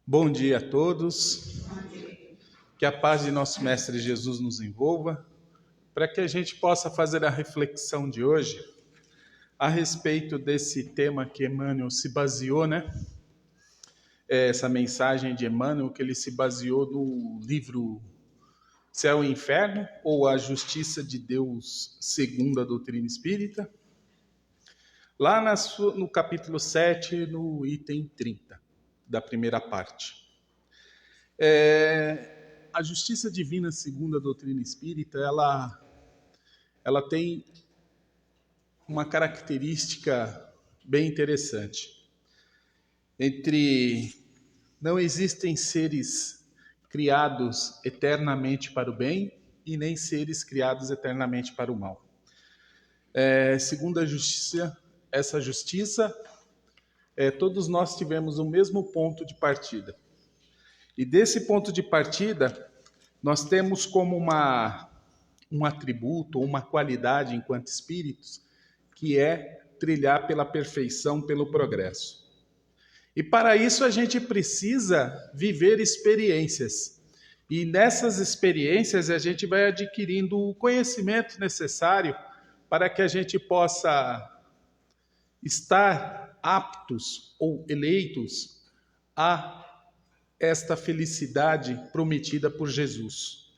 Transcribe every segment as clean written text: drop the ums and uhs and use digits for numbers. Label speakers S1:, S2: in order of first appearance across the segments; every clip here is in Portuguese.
S1: Bom dia a todos, que a paz de nosso Mestre Jesus nos envolva, para que a gente possa fazer a reflexão de hoje a respeito desse tema que Emmanuel se baseou, essa mensagem de Emmanuel, que ele se baseou no livro Céu e Inferno, ou A Justiça de Deus segundo a Doutrina Espírita, lá no capítulo 7, no item 30. Da primeira parte. A justiça divina segundo a doutrina espírita, ela tem uma característica bem interessante. Não existem seres criados eternamente para o bem e nem seres criados eternamente para o mal. Segundo a justiça, essa justiça, todos nós tivemos o mesmo ponto de partida. E desse ponto de partida, nós temos como um atributo, uma qualidade enquanto espíritos, que é trilhar pela perfeição, pelo progresso. E para isso a gente precisa viver experiências. E nessas experiências a gente vai adquirindo o conhecimento necessário para que a gente possa estar aptos ou eleitos a esta felicidade prometida por Jesus.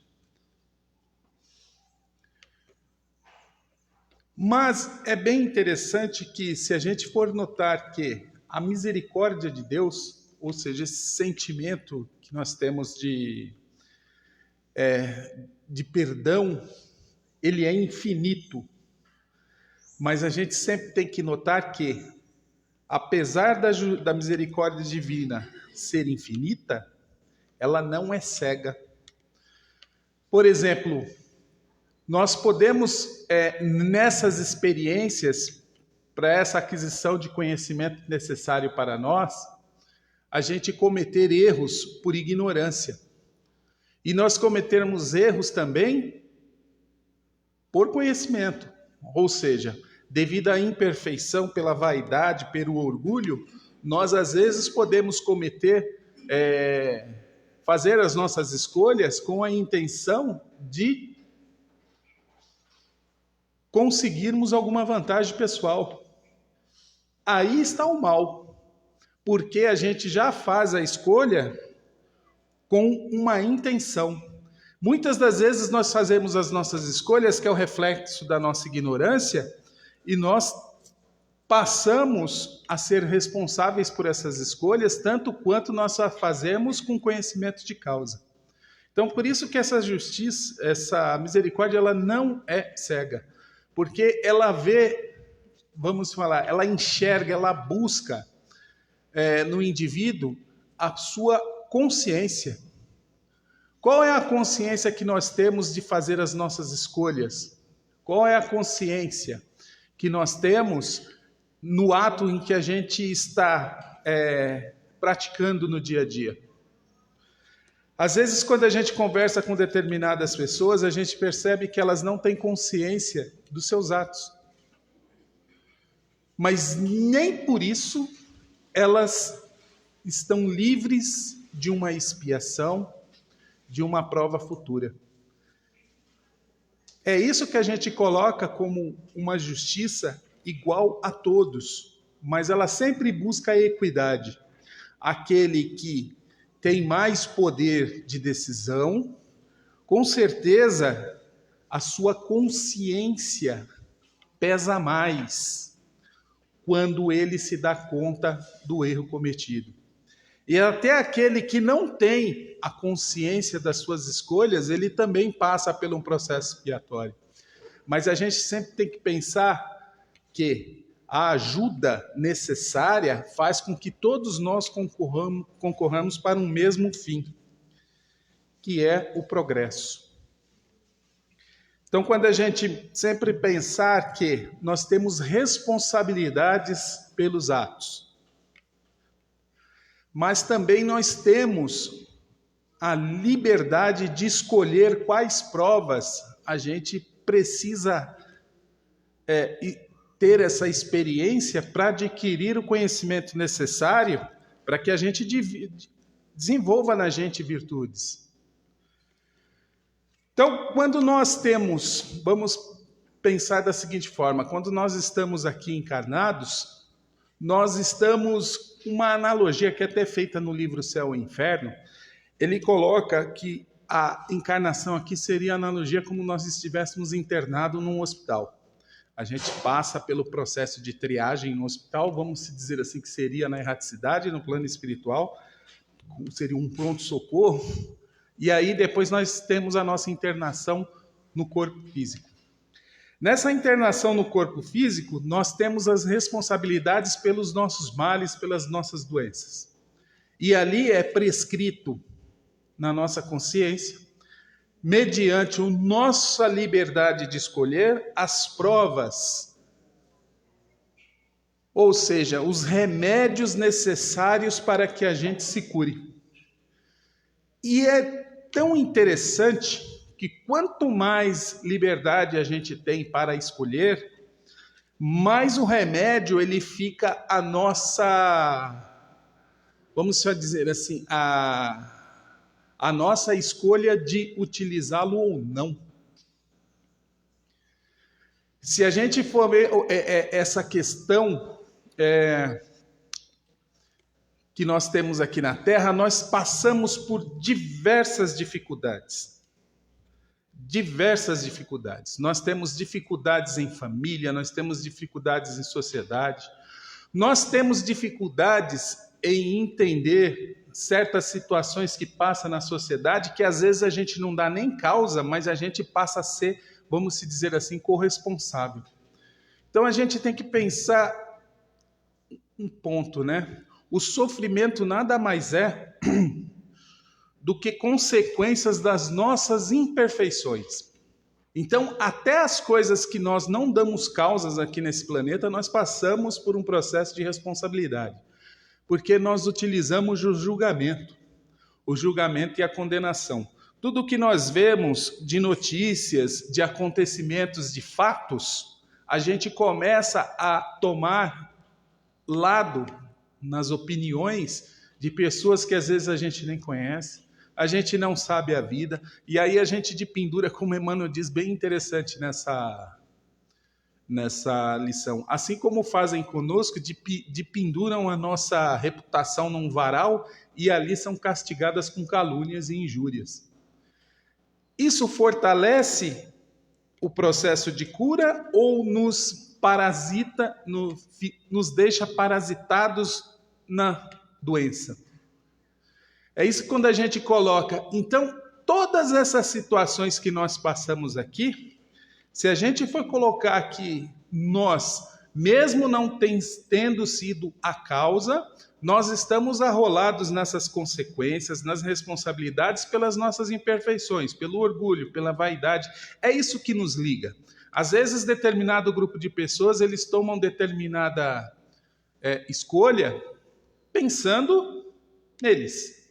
S1: Mas é bem interessante que, se a gente for notar que a misericórdia de Deus, ou seja, esse sentimento que nós temos de perdão, ele é infinito. Mas a gente sempre tem que notar que, apesar da misericórdia divina ser infinita, ela não é cega. Por exemplo, nós podemos, nessas experiências, para essa aquisição de conhecimento necessário para nós, a gente cometer erros por ignorância. E nós cometermos erros também por conhecimento, ou seja, devido à imperfeição, pela vaidade, pelo orgulho, nós às vezes podemos fazer as nossas escolhas com a intenção de conseguirmos alguma vantagem pessoal. Aí está o mal, porque a gente já faz a escolha com uma intenção. Muitas das vezes nós fazemos as nossas escolhas, que é o reflexo da nossa ignorância, e nós passamos a ser responsáveis por essas escolhas, tanto quanto nós a fazemos com conhecimento de causa. Então, por isso que essa justiça, essa misericórdia, ela não é cega, porque ela vê, ela enxerga, ela busca no indivíduo a sua consciência. Qual é a consciência que nós temos de fazer as nossas escolhas? Qual é a consciência que nós temos no ato em que a gente está praticando no dia a dia? Às vezes, quando a gente conversa com determinadas pessoas, a gente percebe que elas não têm consciência dos seus atos. Mas nem por isso elas estão livres de uma expiação, de uma prova futura. É isso que a gente coloca como uma justiça igual a todos, mas ela sempre busca a equidade. Aquele que tem mais poder de decisão, com certeza a sua consciência pesa mais quando ele se dá conta do erro cometido. E até aquele que não tem a consciência das suas escolhas, ele também passa por um processo expiatório. Mas a gente sempre tem que pensar que a ajuda necessária faz com que todos nós concorramos para um mesmo fim, que é o progresso. Então, quando a gente sempre pensar que nós temos responsabilidades pelos atos, mas também nós temos a liberdade de escolher quais provas a gente precisa ter essa experiência para adquirir o conhecimento necessário para que a gente desenvolva na gente virtudes. Então, quando nós temos, vamos pensar da seguinte forma, quando nós estamos aqui encarnados, nós estamos, uma analogia que é até feita no livro Céu e Inferno, ele coloca que a encarnação aqui seria a analogia como nós estivéssemos internados num hospital. A gente passa pelo processo de triagem no hospital, vamos dizer assim, que seria na erraticidade, no plano espiritual, seria um pronto-socorro, e aí depois nós temos a nossa internação no corpo físico. Nessa internação no corpo físico, nós temos as responsabilidades pelos nossos males, pelas nossas doenças. E ali é prescrito na nossa consciência, mediante a nossa liberdade de escolher, as provas, ou seja, os remédios necessários para que a gente se cure. E é tão interessante que quanto mais liberdade a gente tem para escolher, mais o remédio ele fica a nossa, vamos só dizer assim, a nossa escolha de utilizá-lo ou não. Se a gente for ver essa questão que nós temos aqui na Terra, nós passamos por diversas dificuldades. Diversas dificuldades. Nós temos dificuldades em família, nós temos dificuldades em sociedade, nós temos dificuldades em entender certas situações que passam na sociedade que às vezes a gente não dá nem causa, mas a gente passa a ser, vamos dizer assim, corresponsável. Então a gente tem que pensar um ponto, né? O sofrimento nada mais é do que consequências das nossas imperfeições. Então, até as coisas que nós não damos causas aqui nesse planeta, nós passamos por um processo de responsabilidade. Porque nós utilizamos o julgamento e a condenação. Tudo que nós vemos de notícias, de acontecimentos, de fatos, a gente começa a tomar lado nas opiniões de pessoas que às vezes a gente nem conhece, a gente não sabe a vida, e aí a gente de pendura, como Emmanuel diz, bem interessante nessa lição. Assim como fazem conosco, de penduram a nossa reputação num varal e ali são castigadas com calúnias e injúrias. Isso fortalece o processo de cura ou nos parasita, nos deixa parasitados na doença? É isso quando a gente coloca. Então, todas essas situações que nós passamos aqui, se a gente for colocar aqui, nós, mesmo não tendo sido a causa, nós estamos arrolados nessas consequências, nas responsabilidades pelas nossas imperfeições, pelo orgulho, pela vaidade. É isso que nos liga. Às vezes, determinado grupo de pessoas, eles tomam determinada escolha pensando neles.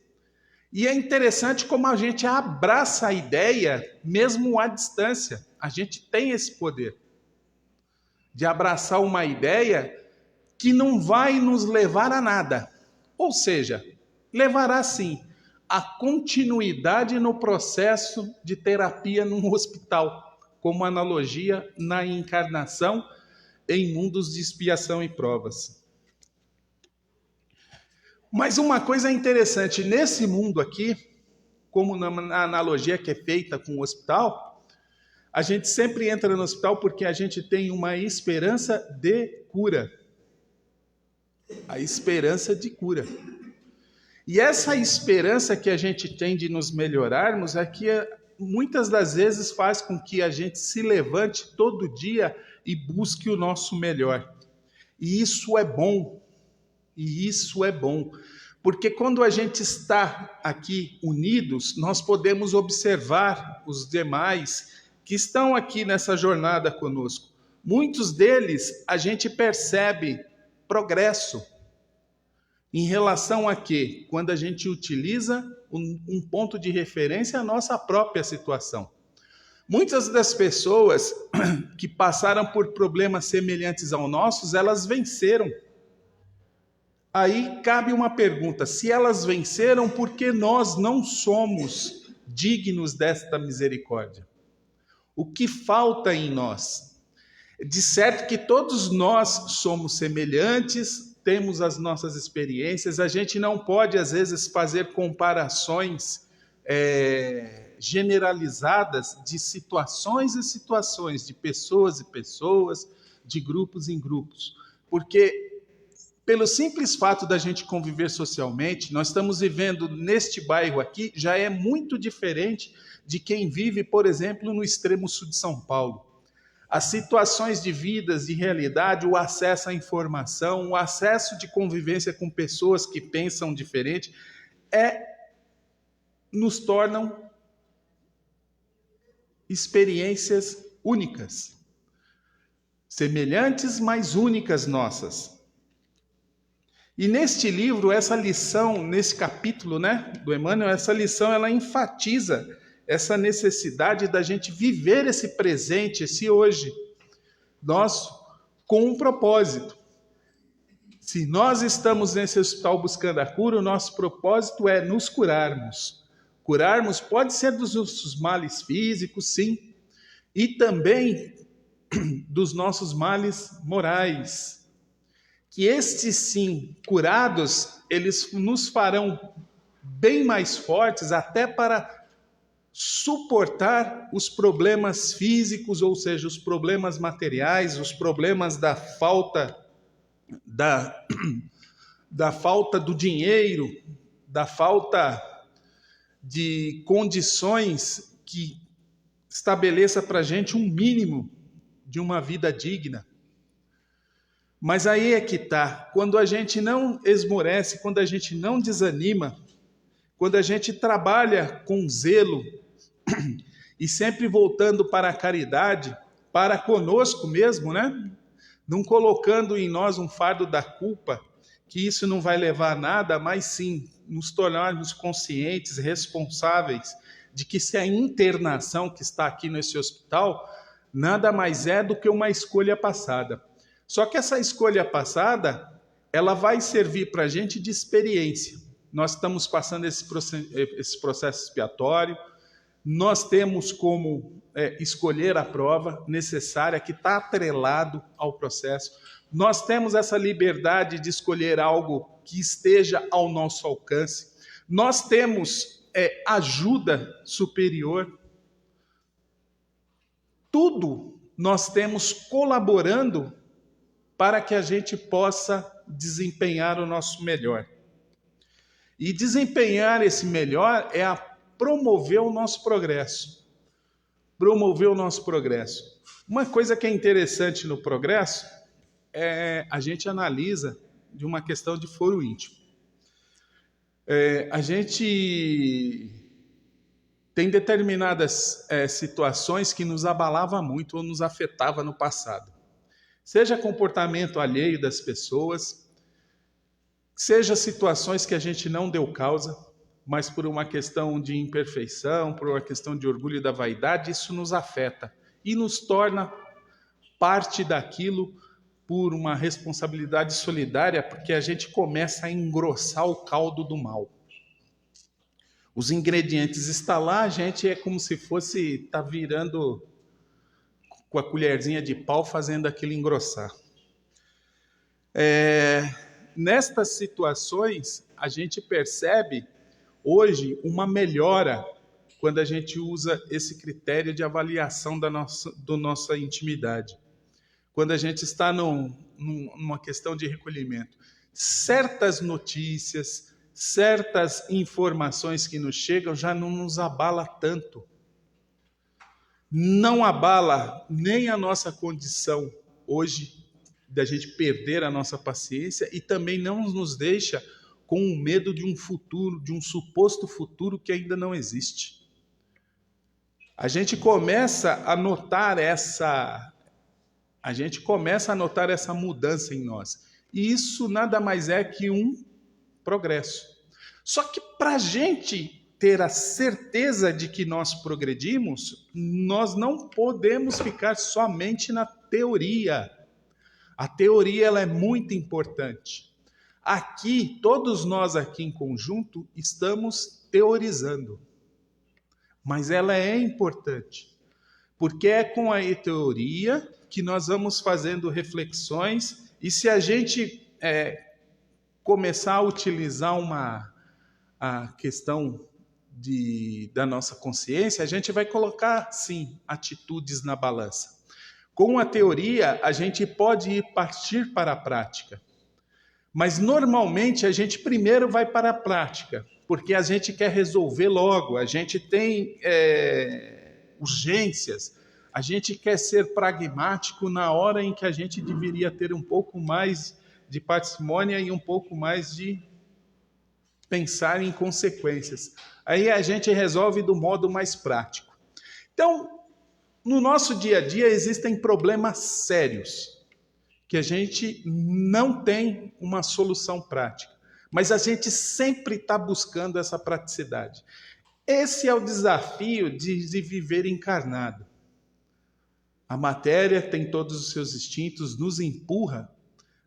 S1: E é interessante como a gente abraça a ideia, mesmo à distância. A gente tem esse poder de abraçar uma ideia que não vai nos levar a nada. Ou seja, levará sim a continuidade no processo de terapia num hospital, como analogia na encarnação em mundos de expiação e provas. Mas uma coisa interessante, nesse mundo aqui, como na analogia que é feita com o hospital, a gente sempre entra no hospital porque a gente tem uma esperança de cura. A esperança de cura. E essa esperança que a gente tem de nos melhorarmos é que muitas das vezes faz com que a gente se levante todo dia e busque o nosso melhor. E isso é bom. E isso é bom, porque quando a gente está aqui unidos, nós podemos observar os demais que estão aqui nessa jornada conosco. Muitos deles a gente percebe progresso em relação a quê? Quando a gente utiliza um ponto de referência à nossa própria situação. Muitas das pessoas que passaram por problemas semelhantes aos nossos, elas venceram. Aí cabe uma pergunta: se elas venceram, por que nós não somos dignos desta misericórdia? O que falta em nós? De certo que todos nós somos semelhantes, temos as nossas experiências, a gente não pode, às vezes, fazer comparações generalizadas de situações e situações, de pessoas e pessoas, de grupos em grupos, porque pelo simples fato da gente conviver socialmente, nós estamos vivendo neste bairro aqui, já é muito diferente de quem vive, por exemplo, no extremo sul de São Paulo. As situações de vidas, de realidade, o acesso à informação, o acesso de convivência com pessoas que pensam diferente, nos tornam experiências únicas. Semelhantes, mas únicas nossas. E neste livro, essa lição, nesse capítulo, do Emmanuel, essa lição, ela enfatiza essa necessidade da gente viver esse presente, esse hoje, nós com um propósito. Se nós estamos nesse hospital buscando a cura, o nosso propósito é nos curarmos. Curarmos pode ser dos nossos males físicos, sim, e também dos nossos males morais. Que estes, sim, curados, eles nos farão bem mais fortes até para suportar os problemas físicos, ou seja, os problemas materiais, os problemas da falta do dinheiro, da falta de condições que estabeleça para a gente um mínimo de uma vida digna. Mas aí é que está, quando a gente não esmorece, quando a gente não desanima, quando a gente trabalha com zelo e sempre voltando para a caridade, para conosco mesmo, não colocando em nós um fardo da culpa, que isso não vai levar a nada, mas sim nos tornarmos conscientes, responsáveis de que se a internação que está aqui nesse hospital nada mais é do que uma escolha passada. Só que essa escolha passada, ela vai servir para a gente de experiência. Nós estamos passando esse processo expiatório, nós temos como escolher a prova necessária, que está atrelado ao processo. Nós temos essa liberdade de escolher algo que esteja ao nosso alcance. Nós temos ajuda superior. Tudo nós temos colaborando para que a gente possa desempenhar o nosso melhor. E desempenhar esse melhor é promover o nosso progresso. Promover o nosso progresso. Uma coisa que é interessante no progresso a gente analisa de uma questão de foro íntimo. A gente tem determinadas situações que nos abalava muito ou nos afetava no passado. Seja comportamento alheio das pessoas, seja situações que a gente não deu causa, mas por uma questão de imperfeição, por uma questão de orgulho e da vaidade, isso nos afeta e nos torna parte daquilo por uma responsabilidade solidária, porque a gente começa a engrossar o caldo do mal. Os ingredientes estão lá, a gente é como se fosse virando com a colherzinha de pau, fazendo aquilo engrossar. Nestas situações, a gente percebe hoje uma melhora quando a gente usa esse critério de avaliação da nossa intimidade. Quando a gente está numa questão de recolhimento. Certas notícias, certas informações que nos chegam já não nos abala tanto. Não abala nem a nossa condição hoje da gente perder a nossa paciência e também não nos deixa com o medo de um futuro, de um suposto futuro que ainda não existe. A gente começa a notar essa mudança em nós. E isso nada mais é que um progresso. Só que para a gente ter a certeza de que nós progredimos, nós não podemos ficar somente na teoria. A teoria ela é muito importante. Aqui, todos nós aqui em conjunto, estamos teorizando. Mas ela é importante, porque é com a teoria que nós vamos fazendo reflexões, e se a gente começar a utilizar a questão da nossa consciência, a gente vai colocar, sim, atitudes na balança. Com a teoria, a gente pode partir para a prática, mas normalmente a gente primeiro vai para a prática, porque a gente quer resolver logo, a gente tem urgências, a gente quer ser pragmático na hora em que a gente deveria ter um pouco mais de parcimônia e um pouco mais de pensar em consequências. Aí a gente resolve do modo mais prático. Então, no nosso dia a dia existem problemas sérios que a gente não tem uma solução prática, mas a gente sempre está buscando essa praticidade. Esse é o desafio de viver encarnado. A matéria tem todos os seus instintos, nos empurra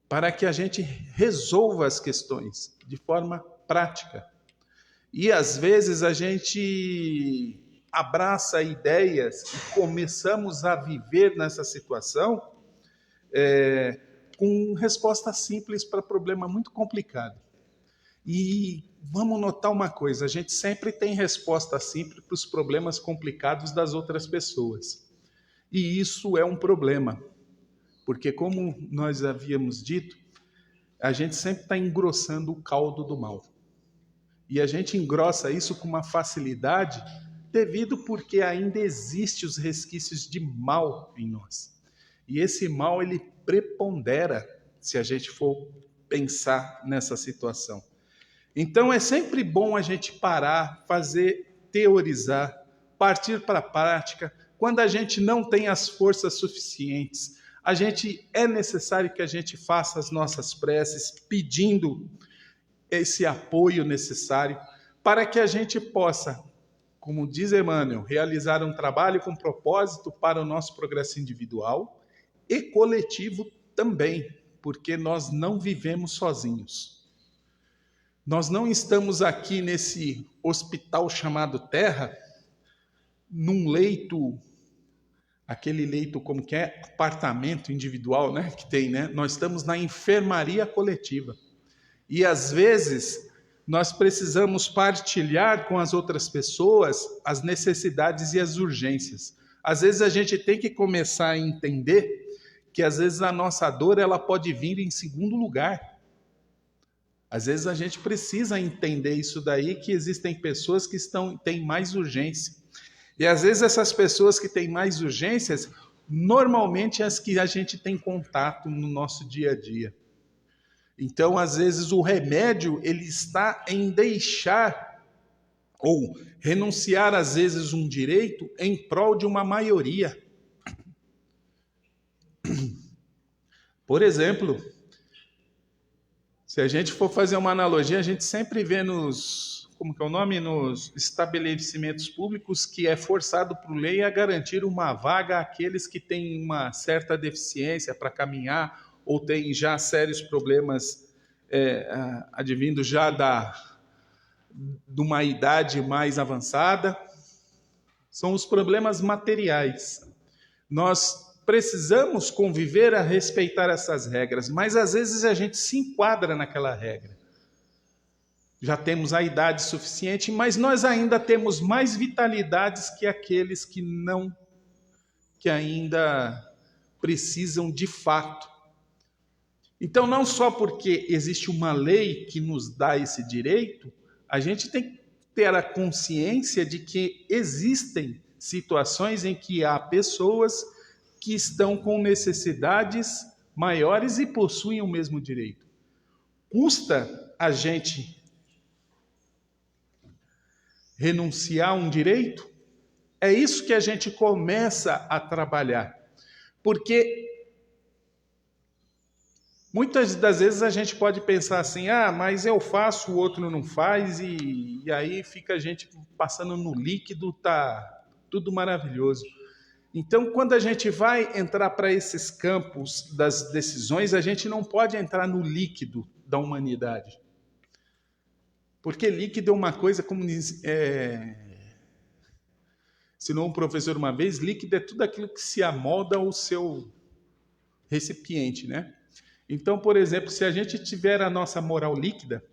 S1: para que a gente resolva as questões de forma prática. E às vezes a gente abraça ideias e começamos a viver nessa situação com resposta simples para problema muito complicado. E vamos notar uma coisa, a gente sempre tem resposta simples para os problemas complicados das outras pessoas. E isso é um problema, porque como nós havíamos dito, a gente sempre está engrossando o caldo do mal. E a gente engrossa isso com uma facilidade devido porque ainda existem os resquícios de mal em nós. E esse mal, ele prepondera se a gente for pensar nessa situação. Então é sempre bom a gente parar, teorizar, partir para a prática. Quando a gente não tem as forças suficientes, é necessário que a gente faça as nossas preces, pedindo esse apoio necessário para que a gente possa, como diz Emmanuel, realizar um trabalho com propósito para o nosso progresso individual e coletivo também, porque nós não vivemos sozinhos. Nós não estamos aqui nesse hospital chamado Terra, num leito, aquele leito como que é, apartamento individual, né, que tem, né? Nós estamos na enfermaria coletiva. E às vezes nós precisamos partilhar com as outras pessoas as necessidades e as urgências. Às vezes a gente tem que começar a entender que às vezes a nossa dor ela pode vir em segundo lugar. Às vezes a gente precisa entender isso daí, que existem pessoas que têm mais urgência. E às vezes essas pessoas que têm mais urgências, normalmente as que a gente tem contato no nosso dia a dia. Então, às vezes o remédio ele está em deixar ou renunciar às vezes um direito em prol de uma maioria. Por exemplo, se a gente for fazer uma analogia, a gente sempre vê nos estabelecimentos públicos que é forçado por lei a garantir uma vaga àqueles que têm uma certa deficiência para caminhar ou têm já sérios problemas advindo já de uma idade mais avançada. São os problemas materiais. Nós precisamos conviver a respeitar essas regras, mas às vezes a gente se enquadra naquela regra. Já temos a idade suficiente, mas nós ainda temos mais vitalidades que aqueles que ainda precisam de fato. Então, não só porque existe uma lei que nos dá esse direito, a gente tem que ter a consciência de que existem situações em que há pessoas que estão com necessidades maiores e possuem o mesmo direito. Custa a gente renunciar a um direito? É isso que a gente começa a trabalhar. Porque muitas das vezes a gente pode pensar assim, mas eu faço, o outro não faz, e aí fica a gente passando no líquido, tá tudo maravilhoso. Então, quando a gente vai entrar para esses campos das decisões, a gente não pode entrar no líquido da humanidade. Porque líquido é uma coisa, como ensinou um professor uma vez, líquido é tudo aquilo que se amolda ao seu recipiente, né? Então, por exemplo, se a gente tiver a nossa moral líquida,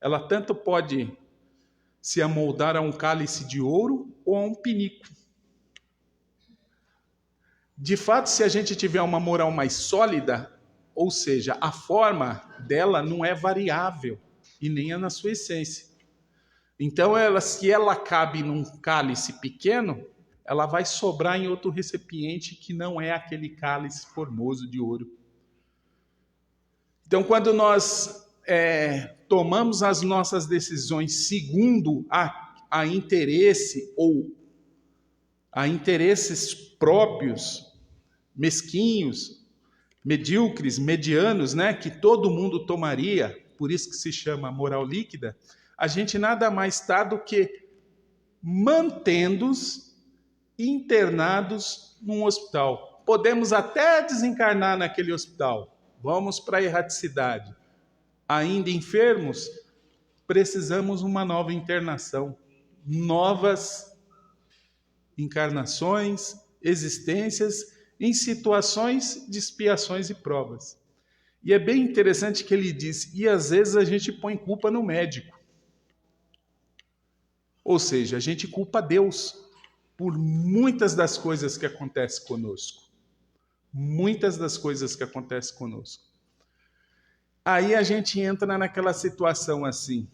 S1: ela tanto pode se amoldar a um cálice de ouro ou a um pinico. De fato, se a gente tiver uma moral mais sólida, ou seja, a forma dela não é variável e nem é na sua essência. Então, se ela cabe num cálice pequeno, ela vai sobrar em outro recipiente que não é aquele cálice formoso de ouro. Então, quando nós tomamos as nossas decisões segundo a interesse ou a interesses próprios, mesquinhos, medíocres, medianos, né, que todo mundo tomaria, por isso que se chama moral líquida, a gente nada mais está do que mantendo-os internados num hospital. Podemos até desencarnar naquele hospital. Vamos para a erraticidade. Ainda enfermos, precisamos uma nova internação, novas encarnações, existências em situações de expiações e provas. E é bem interessante que ele diz, e às vezes a gente põe culpa no médico. Ou seja, a gente culpa Deus por muitas das coisas que acontecem conosco. Muitas das coisas que acontecem conosco. Aí a gente entra naquela situação assim.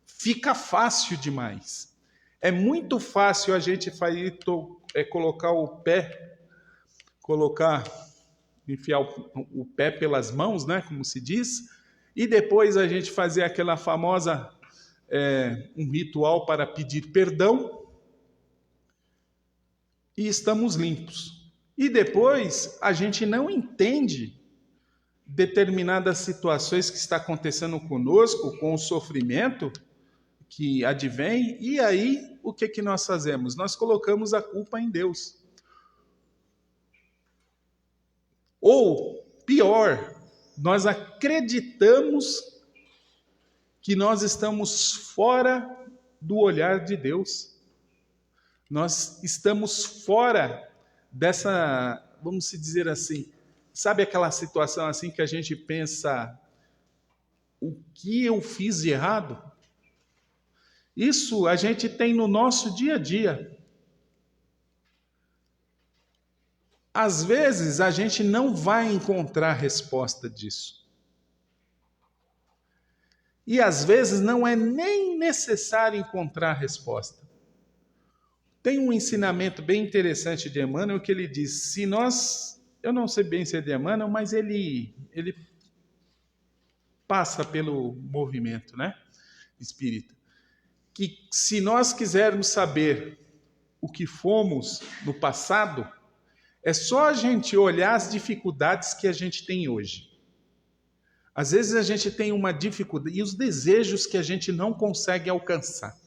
S1: Fica fácil demais. É muito fácil a gente colocar o pé, enfiar o pé pelas mãos, né, como se diz, e depois a gente fazer aquela famosa um ritual para pedir perdão e estamos limpos. E depois a gente não entende determinadas situações que está acontecendo conosco, com o sofrimento que advém, e aí o que nós fazemos? Nós colocamos a culpa em Deus. Ou, pior, nós acreditamos que nós estamos fora do olhar de Deus. Nós estamos fora dessa, vamos dizer assim, sabe aquela situação assim que a gente pensa, o que eu fiz de errado? Isso a gente tem no nosso dia a dia. Às vezes a gente não vai encontrar resposta disso. E às vezes não é nem necessário encontrar resposta. Tem um ensinamento bem interessante de Emmanuel que ele diz, se nós, eu não sei bem se é de Emmanuel, mas ele passa pelo movimento, né, espírita, que se nós quisermos saber o que fomos no passado, é só a gente olhar as dificuldades que a gente tem hoje. Às vezes a gente tem uma dificuldade e os desejos que a gente não consegue alcançar.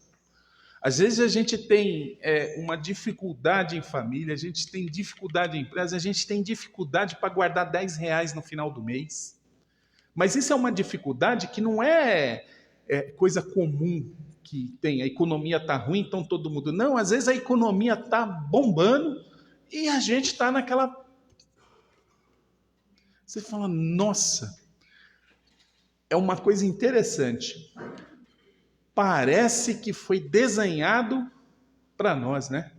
S1: Às vezes a gente tem uma dificuldade em família, a gente tem dificuldade em empresa, a gente tem dificuldade para guardar R$10 no final do mês. Mas isso é uma dificuldade que não é coisa comum que tem. A economia está ruim, então todo mundo... Não, às vezes a economia está bombando e a gente está naquela... Você fala, nossa... É uma coisa interessante. Parece que foi desenhado para nós, né?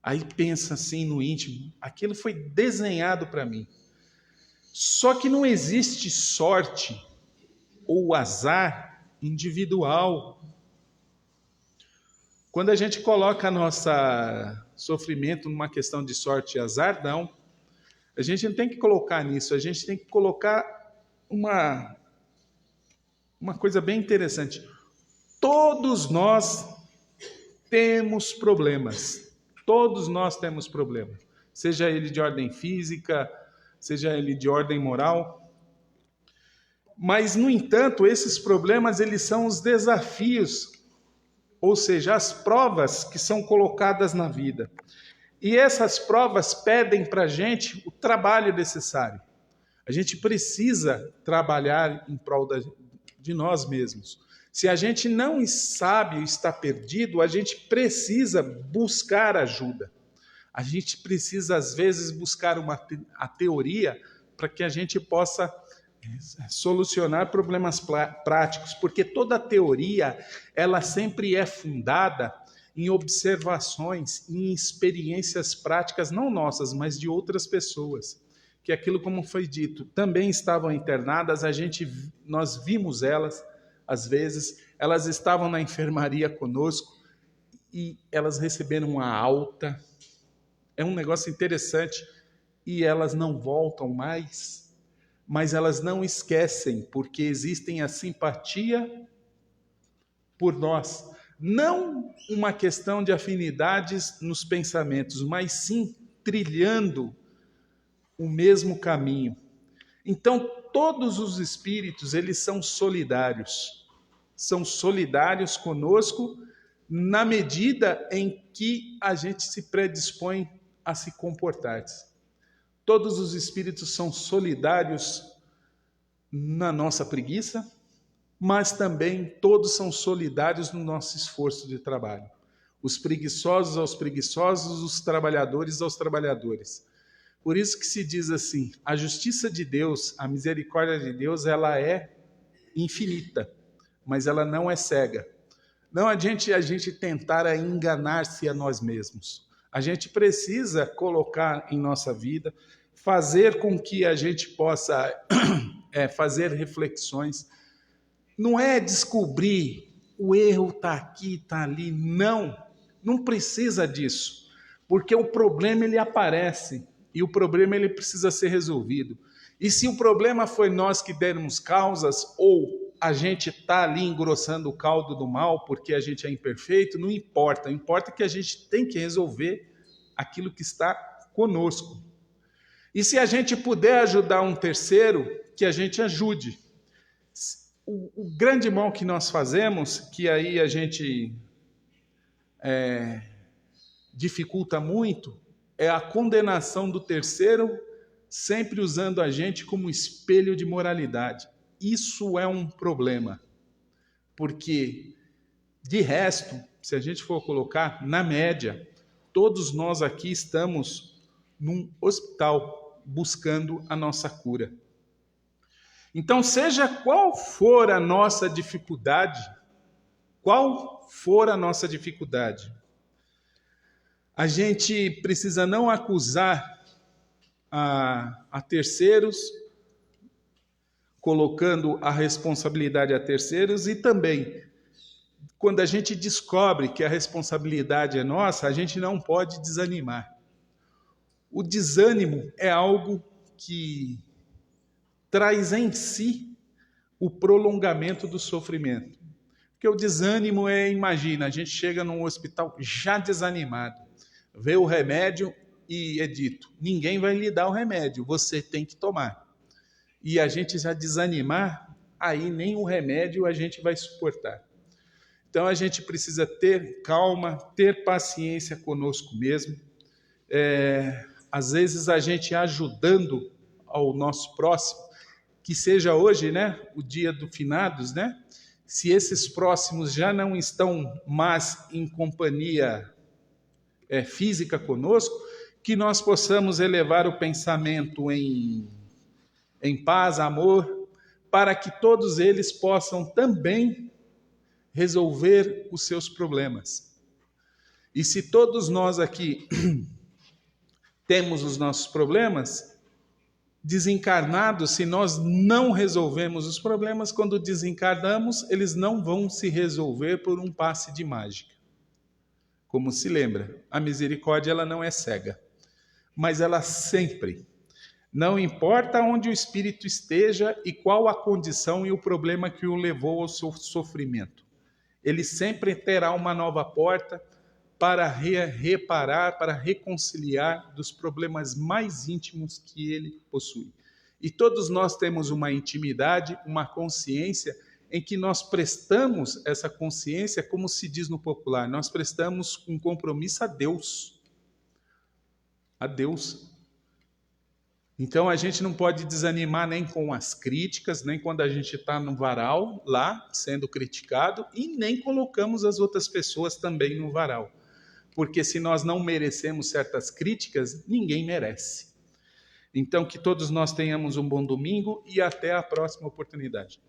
S1: Aí pensa assim no íntimo, aquilo foi desenhado para mim. Só que não existe sorte ou azar individual. Quando a gente coloca nosso sofrimento numa questão de sorte e azar, não. A gente não tem que colocar nisso, a gente tem que colocar uma coisa bem interessante. Todos nós temos problemas. Todos nós temos problemas. Seja ele de ordem física, seja ele de ordem moral. Mas, no entanto, esses problemas eles são os desafios, ou seja, as provas que são colocadas na vida. E essas provas pedem para a gente o trabalho necessário. A gente precisa trabalhar em prol de nós mesmos. Se a gente não sabe, está perdido, a gente precisa buscar ajuda. A gente precisa, às vezes, buscar a teoria para que a gente possa solucionar problemas práticos, porque toda teoria, ela sempre é fundada em observações, em experiências práticas, não nossas, mas de outras pessoas. Que aquilo, como foi dito, também estavam internadas, nós vimos elas, às vezes, elas estavam na enfermaria conosco e elas receberam uma alta. É um negócio interessante e elas não voltam mais, mas elas não esquecem, porque existem a simpatia por nós. Não uma questão de afinidades nos pensamentos, mas sim trilhando o mesmo caminho. Então, todos os espíritos, eles são solidários conosco na medida em que a gente se predispõe a se comportar. Todos os espíritos são solidários na nossa preguiça, mas também todos são solidários no nosso esforço de trabalho. Os preguiçosos aos preguiçosos, os trabalhadores aos trabalhadores. Por isso que se diz assim, a justiça de Deus, a misericórdia de Deus, ela é infinita, mas ela não é cega. Não adianta a gente tentar enganar-se a nós mesmos. A gente precisa colocar em nossa vida, fazer com que a gente possa fazer reflexões. Não é descobrir o erro está aqui, está ali. Não precisa disso, porque o problema ele aparece e o problema ele precisa ser resolvido. E se o problema foi nós que demos causas ou a gente está ali engrossando o caldo do mal porque a gente é imperfeito, não importa. Importa que a gente tem que resolver aquilo que está conosco. E se a gente puder ajudar um terceiro, que a gente ajude. O grande mal que nós fazemos, que aí a gente dificulta muito, é a condenação do terceiro, sempre usando a gente como espelho de moralidade. Isso é um problema, porque, de resto, se a gente for colocar, na média, todos nós aqui estamos num hospital buscando a nossa cura. Então, seja qual for a nossa dificuldade, a gente precisa não acusar a terceiros, colocando a responsabilidade a terceiros, e também, quando a gente descobre que a responsabilidade é nossa, a gente não pode desanimar. O desânimo é algo que traz em si o prolongamento do sofrimento. Porque o desânimo imagina, a gente chega num hospital já desanimado, vê o remédio e é dito, ninguém vai lhe dar o remédio, você tem que tomar. E a gente já desanimar, aí nem o remédio a gente vai suportar. Então a gente precisa ter calma, ter paciência conosco mesmo. Às vezes a gente ajudando ao nosso próximo, que seja hoje, né, o dia do finados, né? Se esses próximos já não estão mais em companhia física conosco, que nós possamos elevar o pensamento em paz, amor, para que todos eles possam também resolver os seus problemas. E se todos nós aqui temos os nossos problemas, desencarnados, se nós não resolvemos os problemas, quando desencarnamos, eles não vão se resolver por um passe de mágica. Como se lembra, a misericórdia ela não é cega, mas ela sempre, não importa onde o espírito esteja e qual a condição e o problema que o levou ao seu sofrimento, ele sempre terá uma nova porta para reparar, para reconciliar dos problemas mais íntimos que ele possui. E todos nós temos uma intimidade, uma consciência, em que nós prestamos essa consciência, como se diz no popular, nós prestamos um compromisso a Deus. A Deus. Então a gente não pode desanimar nem com as críticas, nem quando a gente está no varal lá sendo criticado, e nem colocamos as outras pessoas também no varal. Porque se nós não merecemos certas críticas, ninguém merece. Então que todos nós tenhamos um bom domingo e até a próxima oportunidade.